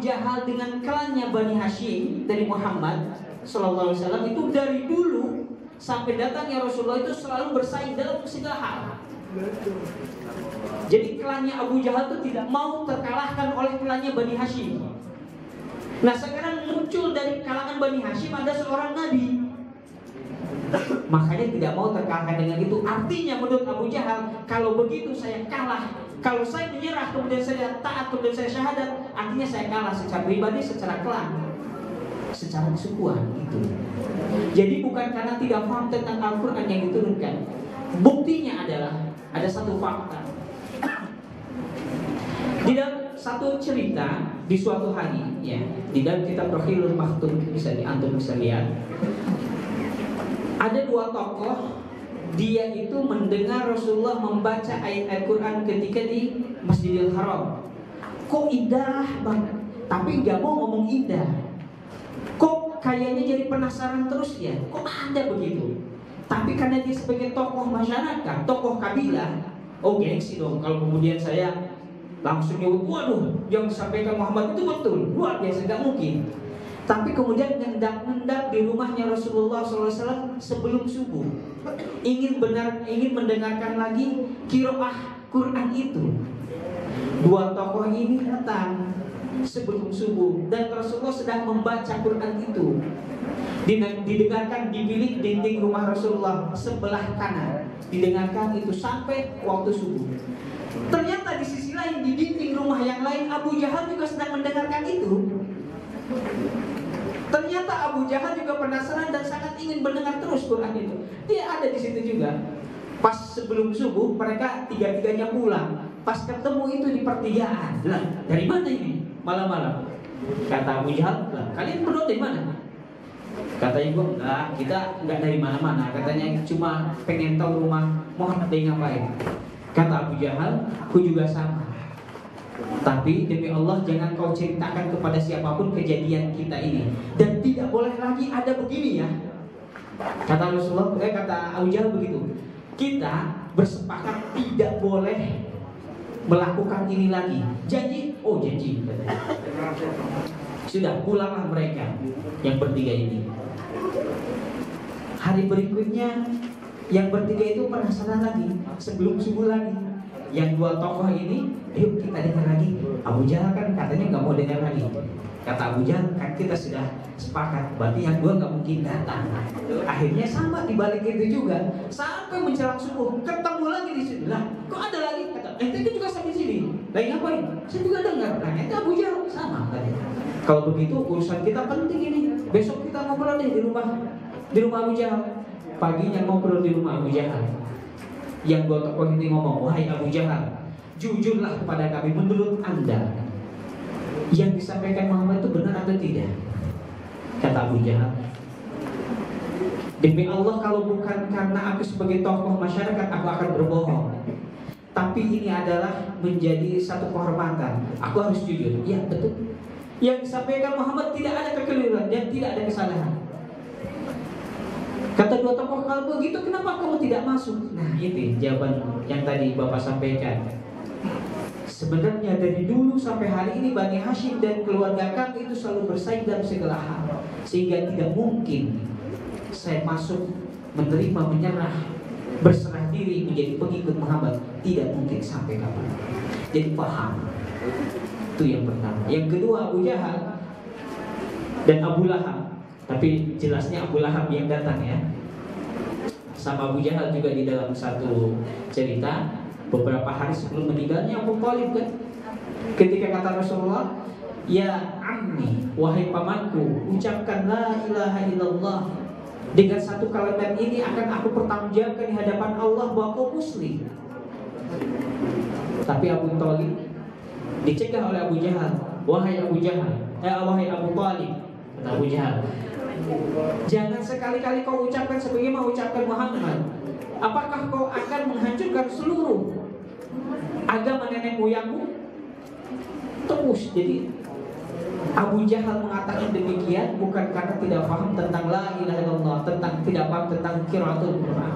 Jahal dengan klannya Bani Hashim dari Muhammad Sallallahu Alaihi Wasallam itu dari dulu sampai datangnya Rasulullah itu selalu bersaing dalam segala hal. Jadi klannya Abu Jahal itu tidak mau terkalahkan oleh klannya Bani Hashim. Nah sekarang muncul dari kalangan Bani Hashim ada seorang nabi, makanya tidak mau terkalahkan dengan itu. Artinya menurut Abu Jahal, kalau begitu saya kalah. Kalau saya menyerah kemudian saya taat kemudian saya syahadat, artinya saya kalah secara pribadi, secara klan, secara kesukuan gitu. Jadi bukan karena tidak paham tentang Al-Quran yang diturunkan. Buktinya adalah ada satu fakta. Di dalam satu cerita di suatu hari, ya, di dalam kitab Rohilul Maktum antum bisa lihat. Ada dua tokoh, dia itu mendengar Rasulullah membaca ayat Al-Quran ketika di Masjidil Haram. Kok indah banget, tapi gak mau ngomong indah. Kok kayaknya jadi penasaran terus ya, kok ada begitu. Tapi karena dia sebagai tokoh masyarakat, tokoh kabilah, oh gengsi dong kalau kemudian saya langsung nyebut, waduh yang disampaikan Muhammad itu betul, luar biasa, gak mungkin. Tapi kemudian ngendap-ngendap di rumahnya Rasulullah SAW sebelum subuh, ingin mendengarkan lagi qiraah Quran itu. Dua tokoh ini datang sebelum subuh dan Rasulullah sedang membaca Quran itu. Didengarkan di bilik dinding rumah Rasulullah sebelah kanan. Didengarkan itu sampai waktu subuh. Ternyata di sisi lain, di dinding rumah yang lain, Abu Jahal juga sedang mendengarkan itu. Ternyata Abu Jahal juga penasaran dan sangat ingin mendengar terus Quran itu. Dia ada di situ juga. Pas sebelum subuh mereka tiga-tiganya pulang. Pas ketemu itu di pertigaan. Lah, dari mana ini? Malam-malam. Kata Abu Jahal, lah, kalian berdua dari mana? Kata ibu, enggak, kita enggak dari mana-mana. Katanya cuma pengen tahu rumah Muhammad dia ngapain. Kata Abu Jahal, aku juga sama. Tapi demi Allah jangan kau ceritakan kepada siapapun kejadian kita ini. Dan tidak boleh lagi ada begini ya. Kata Rasulullah, kata Abu Jahal begitu. Kita bersepakat tidak boleh melakukan ini lagi. Janji? Oh janji. Sudah pulanglah mereka yang bertiga ini. Hari berikutnya yang bertiga itu penasaran lagi. Sebelum subuh lagi, yang dua tokoh ini, yuk kita dengar lagi. Abu Jahal kan katanya nggak mau dengar lagi. Kata Abu Jahal, kan kita sudah sepakat, berarti yang dua nggak mungkin datang. Akhirnya sama dibalik itu juga, sampai menjelang subuh ketemu lagi di situ. Lah, kok ada lagi? Kata, itu juga sampai sini. Lagi ngapain? Saya juga dengar. Nah, itu Abu Jahal sama tadi. Kalau begitu urusan kita penting ini. Besok kita ngobrol deh di rumah Abu Jahal. Paginya ngobrol di rumah Abu Jahal. Yang dua tokoh ini ngomong, wahai Abu Jahal, jujurlah kepada kami, menurut Anda yang disampaikan Muhammad itu benar atau tidak? Kata Abu Jahal, demi Allah kalau bukan karena aku sebagai tokoh masyarakat aku akan berbohong. Tapi ini adalah menjadi satu kehormatan. Aku harus jujur. Ya betul. Yang disampaikan Muhammad tidak ada kekeliruan dan tidak ada kesalahan. Kata dua tokoh, kalau begitu kenapa kamu tidak masuk? Nah itu jawaban yang tadi Bapak sampaikan. Sebenarnya dari dulu sampai hari ini Bani Hashim dan keluarga kami itu selalu bersaing dalam segala hal. Sehingga tidak mungkin saya masuk, menerima, menyerah, berserah diri menjadi pengikut Muhammad. Tidak mungkin sampai kapan. Jadi paham. Itu yang pertama. Yang kedua Abu Jahal dan Abu Lahab. Tapi jelasnya Abu Lahab yang datang ya. Sama Abu Jahal juga di dalam satu cerita, beberapa hari sebelum meninggalnya Abu Thalib kan, ketika kata Rasulullah, ya ammi, wahai pamanku, ucapkan la ilaha illallah. Dengan satu kalimat ini akan aku pertanggungjawabkan di hadapan Allah bahwa kau muslim. Tapi Abu Thalib dicegah oleh Abu Jahal. Wahai Abu Jahal, wahai Abu Thalib, kata Abu Jahal, jangan sekali-kali kau ucapkan sebagaimana ucapkan Muhammad. Apakah kau akan menghancurkan seluruh agama nenek moyangmu? Terus jadi Abu Jahal mengatakan demikian bukan karena tidak paham tentang la ilaha illallah, tentang tidak paham tentang qiraatul Quran,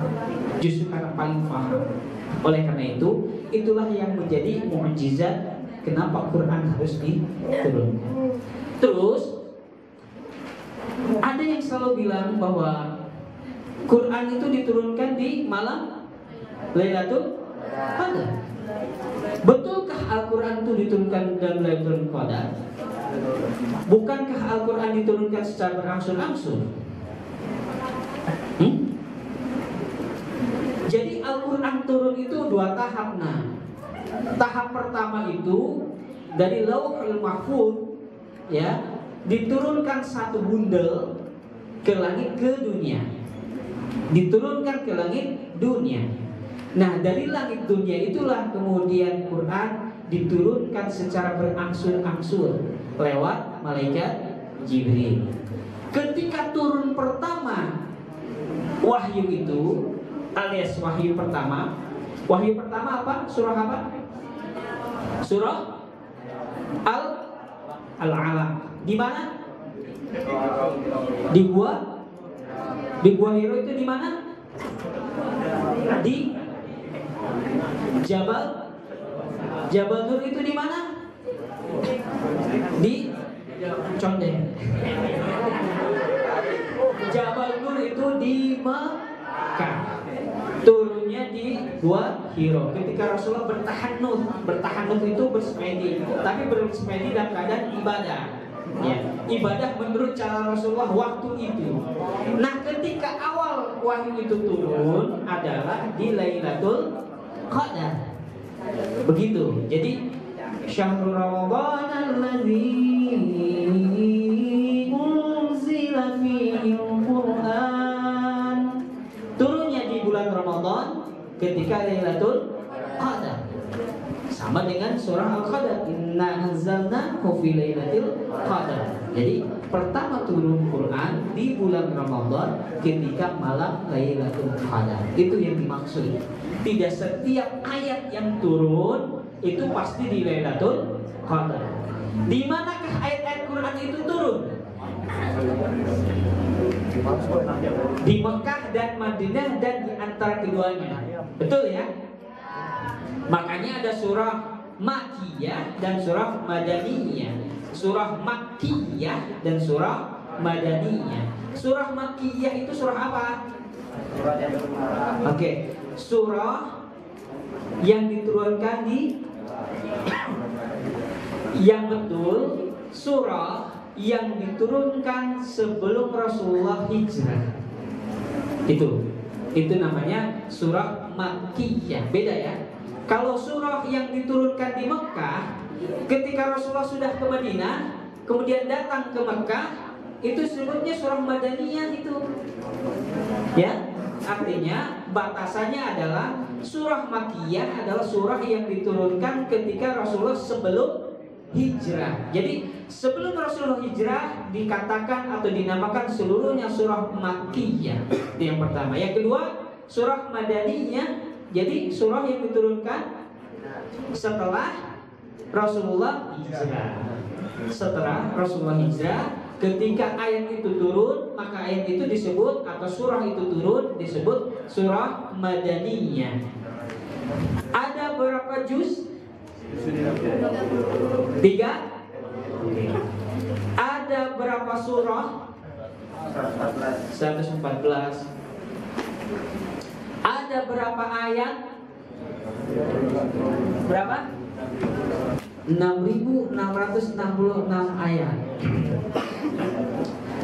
justru karena paling paham. Oleh karena itu, itulah yang menjadi mukjizat kenapa Quran harus diturunkan. Terus ada yang selalu bilang bahwa Quran itu diturunkan di malam Lailatul Qadar. Betulkah Al-Quran itu diturunkan dalam Lailatul Qadar? Bukankah Al-Quran diturunkan secara berangsur-angsur? Jadi Al-Quran turun itu 2 tahap. Nah, tahap pertama itu dari Lauhul Mahfuz, ya, diturunkan 1 bundel ke langit ke dunia. Diturunkan ke langit dunia. Nah, dari langit dunia itulah kemudian Quran diturunkan secara berangsur-angsur lewat malaikat Jibril. Ketika turun pertama wahyu itu, alias wahyu pertama apa? Surah apa? Surah Al-Alaq. Di mana? Di Gua Hiro itu di mana? Di Jabal Nur itu di mana? Di Condet. Jabal Nur itu di Mekah. Turunnya di Gua Hiro. Ketika Rasulullah bertahanut itu bersemedi, tapi bersemedi dalam keadaan ibadah. Ya, ibadah menurut cara Rasulullah waktu itu. Nah, ketika awal wahyu itu turun adalah di Lailatul Qadar. Begitu. Jadi Syahrul Ramadan alladzi unzila fihi al-Qur'an. Turunnya di bulan Ramadan ketika Lailatul Qadar. Sama dengan surah Al-Qadar, inna anzalnahu fi lailatul qadar. Jadi pertama turun Quran di bulan Ramadan ketika malam Lailatul Qadar. Itu yang dimaksud. Tidak setiap ayat yang turun itu pasti di Lailatul Qadar. Di manakah ayat-ayat Quran itu turun? Di Mekah dan Madinah dan di antara keduanya. Betul ya? Makanya ada surah Makkiyah dan surah Madaniyah. Surah Makkiyah dan surah Madaniyah. Surah Makkiyah itu surah apa? Oke, surah yang diturunkan di yang betul surah yang diturunkan sebelum Rasulullah hijrah. Itu namanya surah Makkiyah. Beda ya. Kalau surah yang diturunkan di Mekah ketika Rasulullah sudah ke Madinah, kemudian datang ke Mekah, itu sebutnya surah Madaniyah itu. Ya, artinya batasannya adalah surah Makkiyah adalah surah yang diturunkan ketika Rasulullah sebelum hijrah. Jadi sebelum Rasulullah hijrah dikatakan atau dinamakan seluruhnya surah Makkiyah. Itu yang pertama. Yang kedua, surah Madaniyah. Jadi surah yang diturunkan setelah Rasulullah hijrah. Setelah Rasulullah hijrah, ketika ayat itu turun, maka ayat itu disebut atau surah itu turun disebut surah Madaniyah. Ada berapa juz? 3. Ada berapa surah? 114. Ada berapa ayat? Berapa? 6.666 ayat.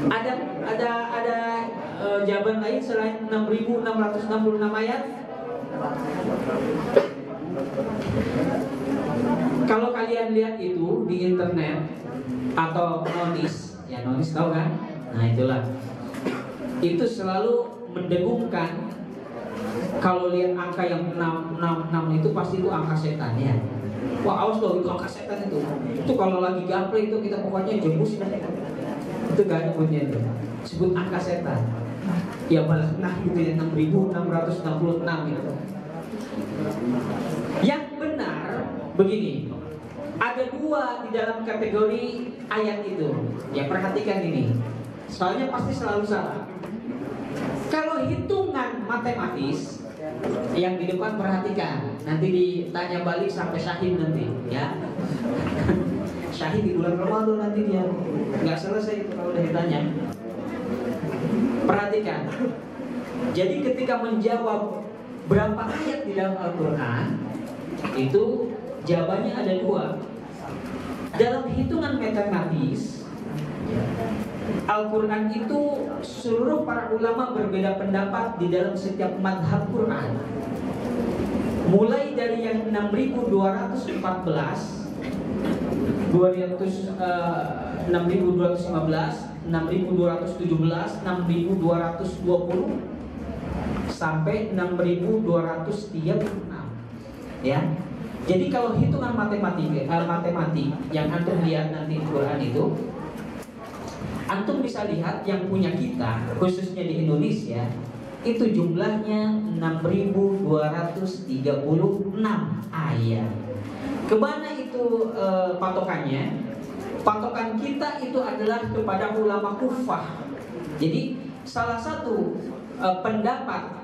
Ada jawaban lain selain 6.666 ayat? Kalau kalian lihat itu di internet atau nonis, ya nonis tahu kan? Nah itulah. Itu selalu mendengungkan. Kalau lihat angka yang 666 itu pasti itu angka setan ya. Wah awas loh itu angka setan itu. Itu kalau lagi gaple itu kita pokoknya jembus dah. Itu gak nyebutnya itu. Sebut angka setan. Ya balas nah gitu ya 6.666 gitu. Yang benar begini. Ada 2 di dalam kategori ayat itu. Ya perhatikan ini. Soalnya pasti selalu salah. Kalau hitungan matematis yang di depan perhatikan, nanti ditanya balik sampai syahid nanti ya. Syahid di bulan Ramadan nanti dia nggak selesai itu kalau udah ditanya. Perhatikan. Jadi ketika menjawab berapa ayat di dalam Al-Quran, itu jawabannya ada dua. Dalam hitungan matematis, Al-Quran itu seluruh para ulama berbeda pendapat di dalam setiap madhab Quran. Mulai dari yang 6214, 6215, 6217, 6220 sampai 6236. Ya. Jadi kalau hitungan matematik yang antum lihat nanti di Quran itu, antum bisa lihat yang punya kita, khususnya di Indonesia, itu jumlahnya 6236 ayat. Kemana itu patokannya? Patokan kita itu adalah kepada ulama Kufah. Jadi salah satu pendapat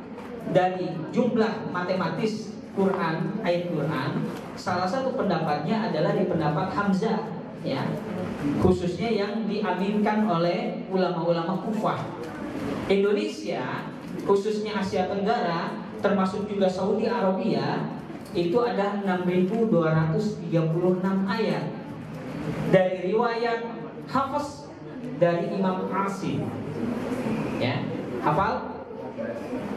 dari jumlah matematis Quran, ayat Quran, salah satu pendapatnya adalah di pendapat Hamzah, ya, khususnya yang diaminkan oleh ulama-ulama Kufah. Indonesia, khususnya Asia Tenggara, termasuk juga Saudi Arabia, itu ada 6236 ayat dari riwayat Hafiz dari Imam Asim. Ya, hafal?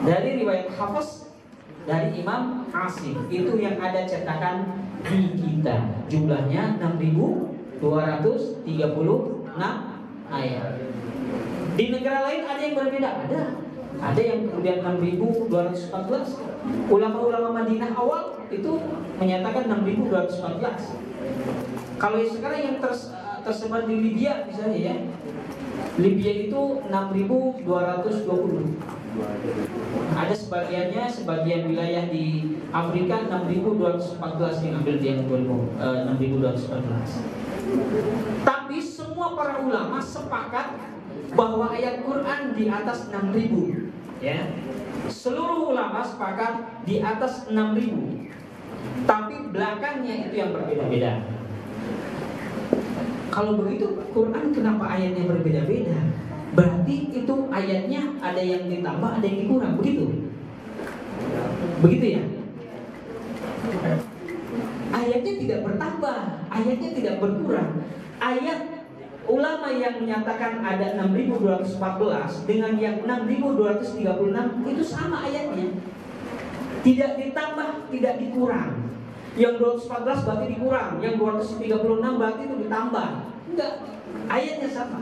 Dari riwayat Hafiz dari Imam Asim, itu yang ada cetakan di kita. Jumlahnya 6236 ayat. Di negara lain ada yang berbeda, ada yang kemudian 6214. Ulama-ulama Madinah awal itu menyatakan 6214. Kalau sekarang yang tersebar di Libya misalnya, ya, Libya itu 6220. Ada sebagian wilayah di Afrika 6214 yang ambil dia 6214. Tapi semua para ulama sepakat bahwa ayat Quran di atas 6000, ya. Seluruh ulama sepakat di atas 6000. Tapi belakangnya itu yang berbeda-beda. Kalau begitu Quran kenapa ayatnya berbeda-beda? Berarti itu ayatnya ada yang ditambah, ada yang dikurang, begitu? Begitu ya? Ayatnya tidak bertambah, ayatnya tidak berkurang. Ayat ulama yang menyatakan ada 6214 dengan yang 6236 itu sama ayatnya. Tidak ditambah, tidak dikurang. Yang 214 berarti dikurang, yang 236 berarti itu ditambah. Enggak, ayatnya sama.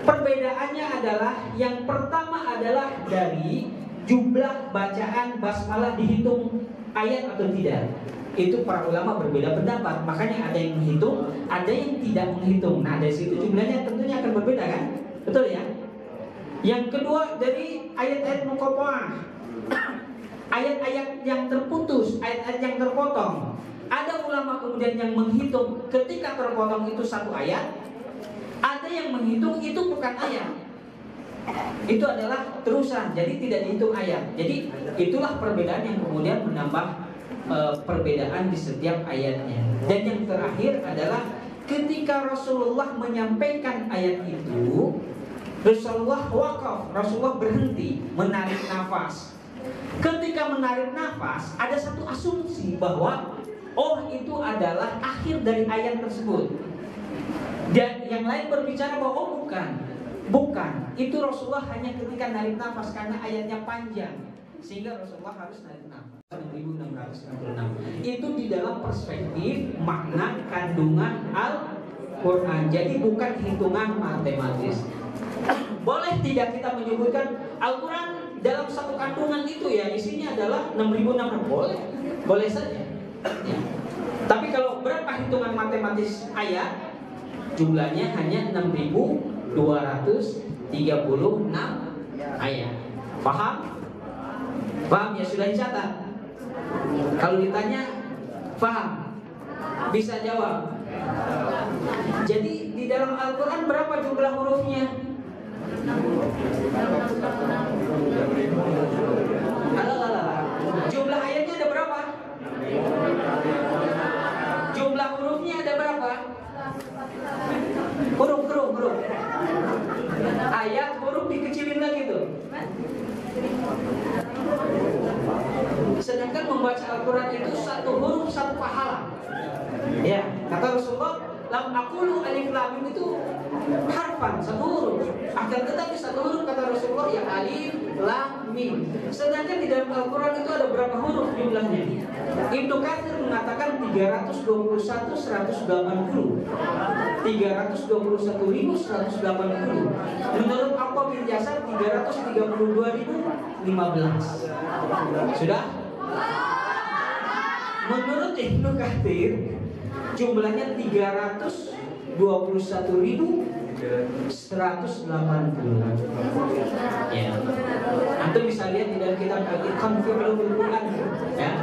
Perbedaannya adalah yang pertama adalah dari jumlah bacaan basmalah dihitung ayat atau tidak. Itu para ulama berbeda pendapat. Makanya ada yang menghitung, ada yang tidak menghitung. Nah, dari situ jumlahnya tentunya akan berbeda, kan? Betul ya? Yang kedua dari ayat-ayat muqatta'ah. Ayat-ayat yang terputus, ayat-ayat yang terpotong. Ada ulama kemudian yang menghitung ketika terpotong itu satu ayat. Ada yang menghitung itu bukan ayat, itu adalah terusan, jadi tidak dihitung ayat. Jadi itulah perbedaan yang kemudian menambah perbedaan di setiap ayatnya. Dan yang terakhir adalah ketika Rasulullah menyampaikan ayat itu, Rasulullah wakaf, Rasulullah berhenti menarik nafas. Ketika menarik nafas, ada satu asumsi bahwa oh, itu adalah akhir dari ayat tersebut. Dan yang lain berbicara bahwa oh, bukan. Itu Rasulullah hanya ketika narik nafas karena ayatnya panjang, sehingga Rasulullah harus narik nafas. 1666. Itu di dalam perspektif makna kandungan Al-Quran. Jadi bukan hitungan matematis. Boleh tidak kita menyebutkan Al-Quran dalam satu kandungan itu ya isinya adalah 6600? Boleh saja. Ya. Tapi kalau berapa hitungan matematis ayat, jumlahnya hanya 6236 ayat. Paham? Paham ya, sudah dicatat. Kalau ditanya paham, bisa jawab. Jadi di dalam Al-Quran berapa jumlah hurufnya? Jumlah ayatnya ada berapa? Jumlah hurufnya ada berapa? Huruf. Ayat huruf dikecilin lagi tuh. Sedangkan membaca Al-Quran itu satu huruf satu pahala. Ya, kata Rasulullah, lam aqulu alif lam mim itu harfan, satu huruf. Akan tetapi satu huruf kata Rasulullah ya alif lam mim. Sedangkan di dalam Al-Quran itu ada berapa huruf jumlahnya? Ibnu Katsir mengatakan 321.180. 321.180. Menurut Aqqam bin Yasar 332.015. Sudah? Menurut Ibnu Katsir jumlahnya 321.180. Ya. Antum bisa lihat di dalam kitab Al-Itqan fi Ulumul Quran. Ya.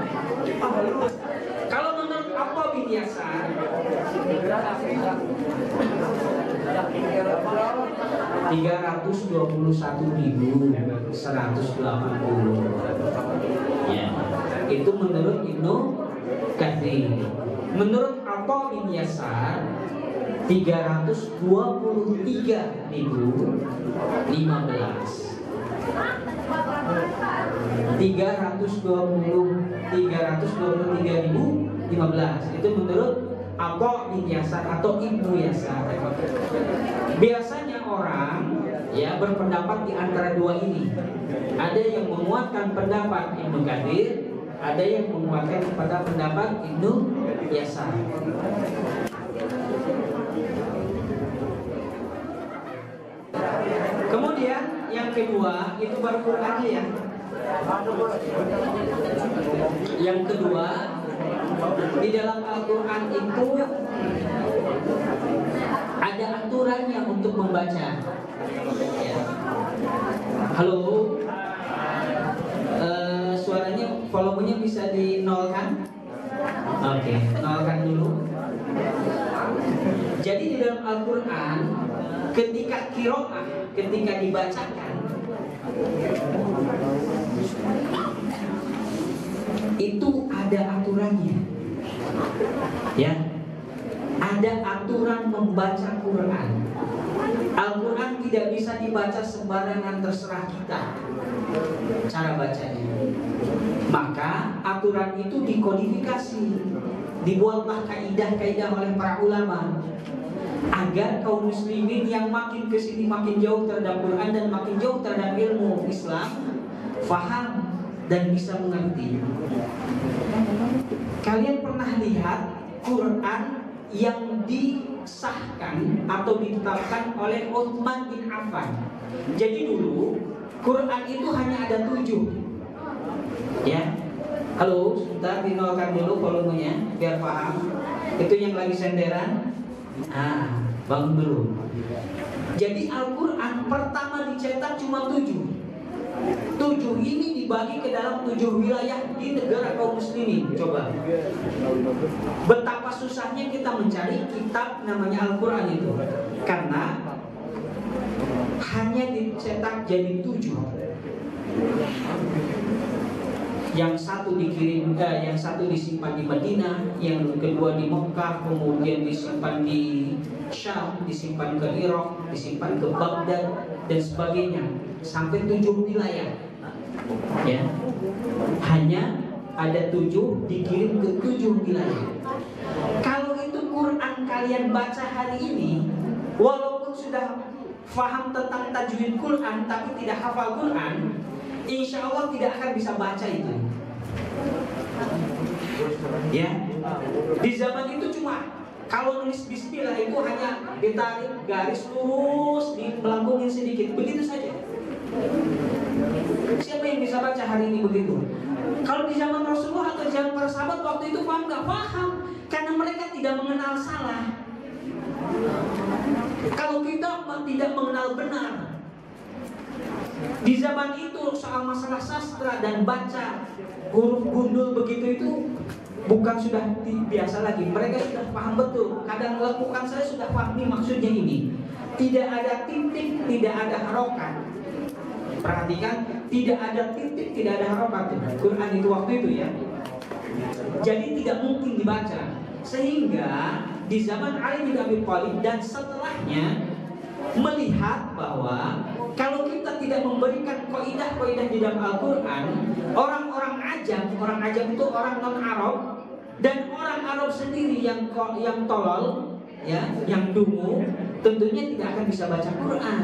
Kalau menurut Aqqam bin Yasar 321.180. Ya. Itu menurut Ibnu Katsir. Menurut Aqqam bin Yasar 323.015. 323.015 itu menurut Aqqam bin Yasar atau Ibnu Yasar. Biasanya orang ya berpendapat di antara dua ini. Ada yang menguatkan pendapat Ibnu Katsir, ada yang menguatkan pada pendapat Ibnu Yasar. Kemudian yang kedua itu baru Qurannya ya. Yang kedua di dalam Al-Quran itu ada aturannya untuk membaca. Ya. Halo, suaranya volumenya bisa dinolkan? Oke, nolkan dulu. Jadi di dalam Al-Quran ketika qiraah, ketika dibacakan itu ada aturannya. Ya. Ada aturan membaca Quran. Al-Quran tidak bisa dibaca sembarangan terserah kita cara bacanya. Maka aturan itu dikodifikasi. Dibuatlah kaidah-kaidah oleh para ulama agar kaum muslimin yang makin kesini makin jauh terhadap Quran dan makin jauh terhadap ilmu Islam faham dan bisa mengerti. Kalian pernah lihat Quran yang disahkan atau ditetapkan oleh Utsman bin Affan? Jadi dulu Quran itu hanya ada 7. Ya. Halo, sebentar dinolkan dulu volumenya biar paham. Itu yang lagi senderan. Bangun dulu. Jadi Al-Quran pertama dicetak cuma 7. 7 ini dibagi ke dalam 7 wilayah di negara kaum muslimin. Coba. Betapa susahnya kita mencari kitab namanya Al-Quran itu. Karena hanya dicetak jadi 7. Yang satu yang satu disimpan di Madinah, yang kedua di Mekah, kemudian disimpan di Syam, disimpan ke Irak, disimpan ke Baghdad dan sebagainya, sampai 7 wilayah. Ya, hanya ada 7 dikirim ke 7 wilayah. Kalau itu Quran kalian baca hari ini, walaupun sudah faham tentang tajwid Quran tapi tidak hafal Quran, insya Allah tidak akan bisa baca itu. Ya, di zaman itu cuma kalau nulis Bismillah itu hanya ditarik garis lurus, dilambungin sedikit, begitu saja. Siapa yang bisa baca hari ini begitu? Kalau di zaman Rasulullah atau zaman para sahabat waktu itu paham nggak paham, karena mereka tidak mengenal salah. Kalau kita tidak mengenal benar. Di zaman itu soal masalah sastra dan baca huruf gundul begitu itu bukan sudah biasa lagi. Mereka sudah paham betul. Kadang lakukan saya sudah pahami maksudnya ini. Tidak ada titik, tidak ada harokat. Perhatikan, tidak ada titik, tidak ada harokat. Quran itu waktu itu ya. Jadi tidak mungkin dibaca. Sehingga di zaman Ali bin Abi Thalib dan setelahnya melihat bahwa kalau kita tidak memberikan kaidah-kaidah di dalam Al-Quran, orang-orang ajam itu orang non-Arab dan orang Arab sendiri yang tolol, ya, yang dungu, tentunya tidak akan bisa baca Quran.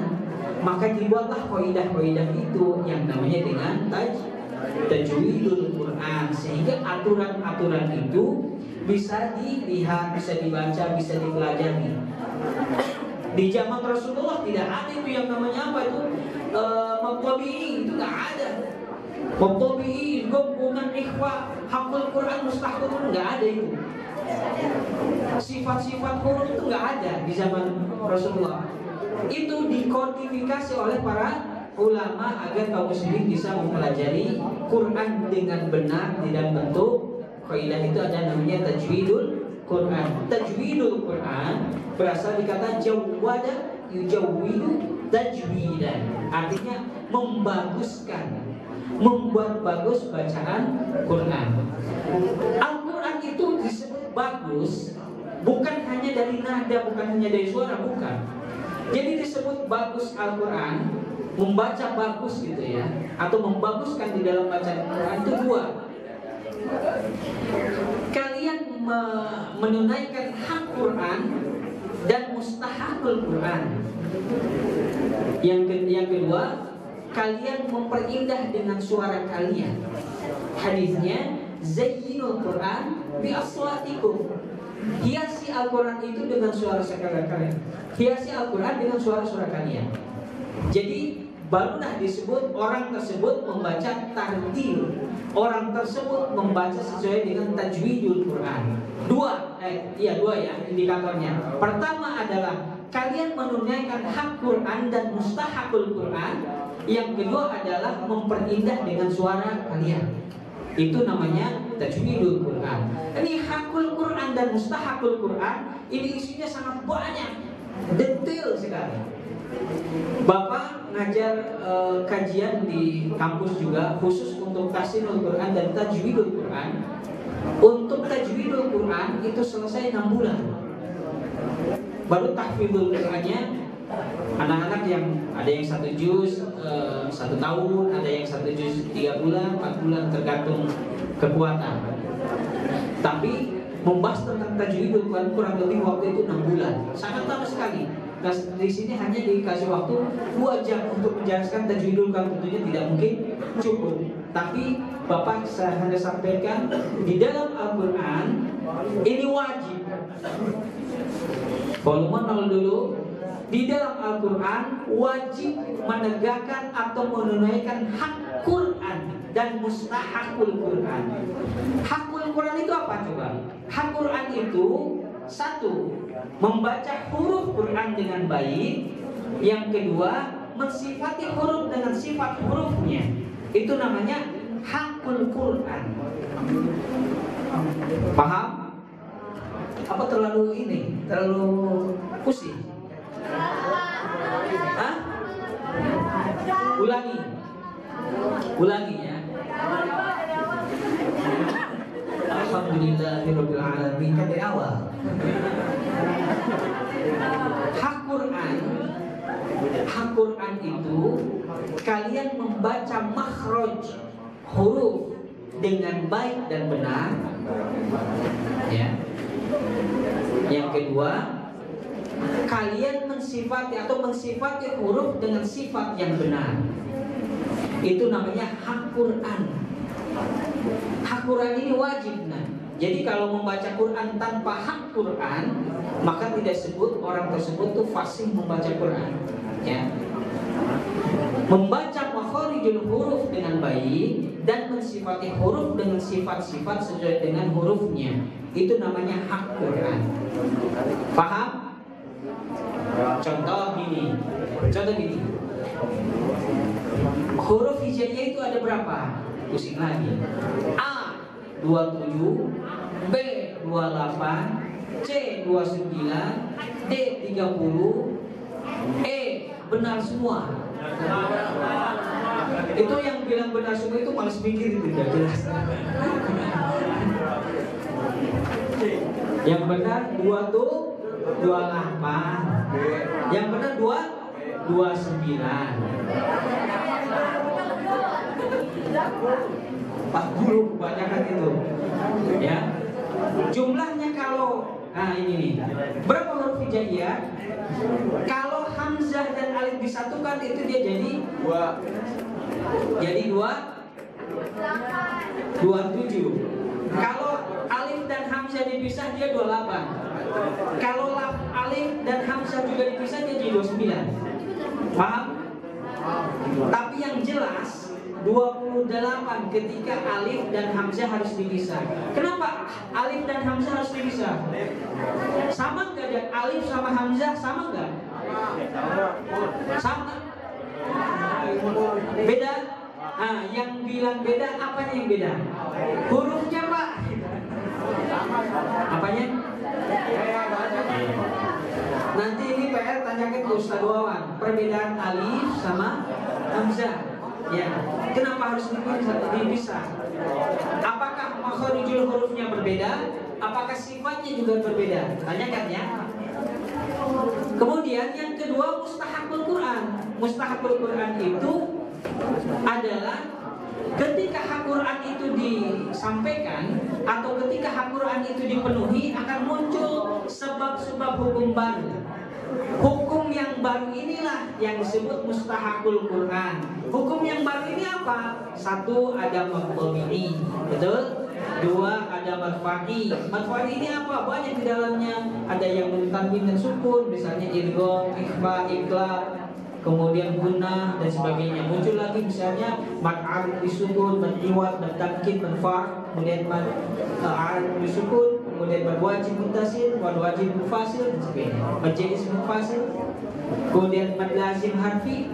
Maka dibuatlah kaidah-kaidah itu yang namanya dengan tajwidul Quran, sehingga aturan-aturan itu bisa dilihat, bisa dibaca, bisa dipelajari. Di zaman Rasulullah tidak ada itu yang namanya apa itu maqtabi'i, itu nggak ada. Maqtabi'i, gabungan ikhwa, hafal Quran, mustahil, nggak ada itu. Sifat-sifat huruf itu nggak ada di zaman Rasulullah. Itu dikodifikasi oleh para ulama agar kaum muslimin bisa mempelajari Quran dengan benar di dalam bentuk kaidah. Itu ada namanya tajwidul Quran. Tajwidul Quran berasal dari kata jawwada yujawwidu tajwidan, artinya membaguskan, membuat bagus bacaan Quran. Al-Quran itu disebut bagus bukan hanya dari nada, bukan hanya dari suara, bukan. Jadi disebut bagus Al-Quran, membaca bagus gitu ya, atau membaguskan di dalam bacaan Quran itu dua. Kalian menunaikan hak Quran dan mustahakul Quran. Yang kedua, kalian memperindah dengan suara kalian. Hadisnya, zayyinul Quran bi aswatikum. Hiasi Al-Quran itu dengan suara kalian. Hiasi Al-Quran dengan suara-suara kalian. Jadi barulah disebut orang tersebut membaca tartil, orang tersebut membaca sesuai dengan tajwidul Quran. Dua ya indikatornya. Pertama adalah kalian menunaikan hak Quran dan mustahakul Quran. Yang kedua adalah memperindah dengan suara kalian. Itu namanya tajwidul Quran. Ini hakul Quran dan mustahakul Quran, ini isinya sangat banyak, detail sekali. Bapak ngajar kajian di kampus juga khusus untuk tahsinul Quran dan tajwidul Quran. Untuk tajwidul Quran itu selesai 6 bulan. Baru tahfidzul Qurannya anak-anak yang ada yang 1 juz 1 tahun, ada yang 1 juz 3 bulan, 4 bulan, tergantung kekuatan. Tapi membahas tentang tajwidul Quran kurang lebih waktu itu 6 bulan, sangat lama sekali. Nah, di sini hanya dikasih waktu 2 jam untuk menjelaskan tajwidul Quran, tentunya tidak mungkin cukup. Tapi Bapak saya hendak sampaikan di dalam Al-Quran ini wajib. Volume 0 dulu. Di dalam Al-Quran wajib menegakkan atau menunaikan hak Quran dan mustahakul Quran. Hakul Quran itu apa coba? Hak Quran itu 1, membaca huruf Quran dengan baik. Yang kedua, mensifati huruf dengan sifat hurufnya. Itu namanya hakul Quran. Paham? Apa terlalu pusing? Hah? Ulangi ya. Alhamdulillahirabbil alamin, kan dari awal. Hak Quran itu kalian membaca makhraj huruf dengan baik dan benar. Ya. Yang kedua, kalian mensifati huruf dengan sifat yang benar. Itu namanya hak Quran. Hak Quran ini wajib. Jadi kalau membaca Quran tanpa hak Quran, maka tidak sebut orang tersebut tuh fasih membaca Quran. Ya. Membaca makharijul huruf dengan baik dan mensifati huruf dengan sifat-sifat sesuai dengan hurufnya, itu namanya hak Quran. Paham? Contoh gini. Huruf hijaiyah itu ada berapa? Pusing lagi. A 27, B 28, C 29, D 30, E benar semua. Itu yang bilang benar semua itu malas mikir, itu tidak jelas. Yang benar 2 tuh 28. Yang benar 29. 40 kebanyakan itu. Ya. Jumlahnya kalau ini nih. Berapa huruf hijaiyah? Kalau hamzah dan alif disatukan itu dia jadi 27. Kalau alif dan hamzah dipisah dia 28. Kalau alif dan hamzah juga dipisah dia jadi 29. Paham? Tapi yang jelas 28 ketika alif dan hamzah harus dipisah. Kenapa alif dan hamzah harus dipisah? Sama nggak ya? Alif sama hamzah sama nggak? Sama. Beda? Yang bilang beda apanya yang beda? Hurufnya, Pak. Apanya? Nanti ini PR tanyakan ke Ustaz Wawan. Perbedaan alif sama hamzah. Ya, kenapa harus dipisah? Apakah makharijul hurufnya berbeda? Apakah sifatnya juga berbeda? Tanyakan ya. Kemudian yang kedua mustahakul Quran. Mustahakul Quran itu adalah ketika Al-Quran itu disampaikan atau ketika Al-Quran itu dipenuhi akan muncul sebab-sebab hukum baru. Hukum yang baru inilah yang disebut mustahakul Quran. Hukum yang baru ini apa? 1 ada maqtu'i, betul? 2 ada marfa'i. Marfa'i ini apa? Banyak di dalamnya. Ada yang tanwin dan sukun, misalnya idgham, ikhfa, iqlab, kemudian gunnah dan sebagainya. Muncul lagi misalnya mad disukun, mad iwad, mad tamkin, mad fa', kemudian mad disukun, kemudian mad wajib muttasil, mad wajib mufasil dan sebagainya. Mad jaiz mufasil, kemudian mad lazim harfi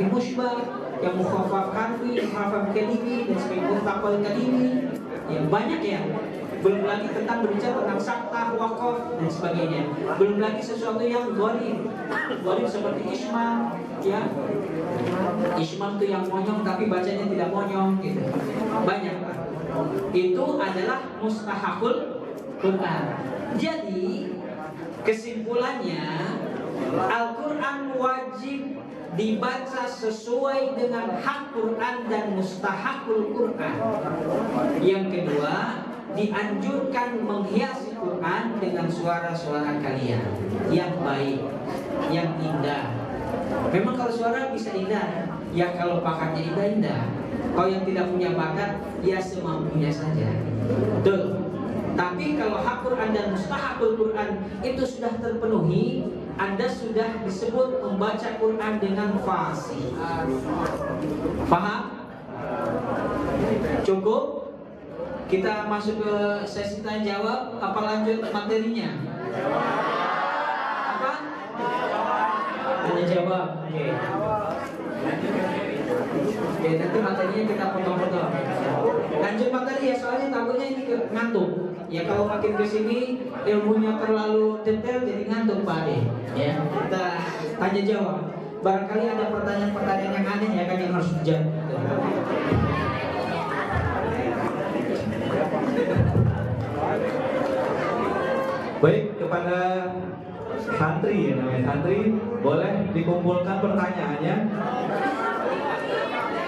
musybah, yang mukhaffaf harfi, mukhaffaf kalimi dan sebagainya, muntaqal kalimi. Ya banyak ya. Belum lagi tentang berbicara tentang saktah, waqaf dan sebagainya. Belum lagi sesuatu yang gharib. Gharib seperti ismam, ya. Ismam itu yang monyong tapi bacanya tidak monyong gitu. Banyak, Pak. Itu adalah mustahakul Quran. Jadi kesimpulannya Al-Quran wajib dibaca sesuai dengan hak Quran dan mustahakul Quran. Yang kedua, dianjurkan menghiasi Quran dengan suara-suara kalian yang baik, yang indah. Memang kalau suara bisa indah, ya kalau bakatnya indah. Kalau yang tidak punya bakat, ya semampunya saja. Betul. Tapi kalau hak Quran dan mustahakul Quran itu sudah terpenuhi, Anda sudah disebut membaca Quran dengan fasih. Paham? Cukup? Kita masuk ke sesi tanya jawab. Apa lanjut materinya? Apa? Tanya jawab. Oke, nanti materinya kita potong-potong. Lanjut materi ya, soalnya takutnya ini ngantuk. Ya kalau makin ke sini ilmunya terlalu detail jadi ngantuk Pak Ade. Ya, kita tanya jawab. Barangkali ada pertanyaan-pertanyaan yang aneh ya kan yang harus dijawab. Baik, kepada santri ya namanya santri, boleh dikumpulkan pertanyaannya.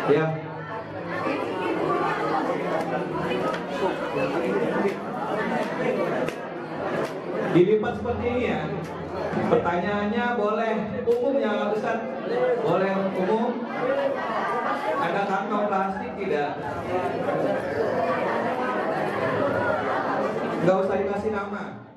Ya. Dilipat seperti ini ya. Pertanyaannya boleh umum ya Ustaz? Boleh umum? Ada kantong plastik tidak? Nggak usah dikasih nama.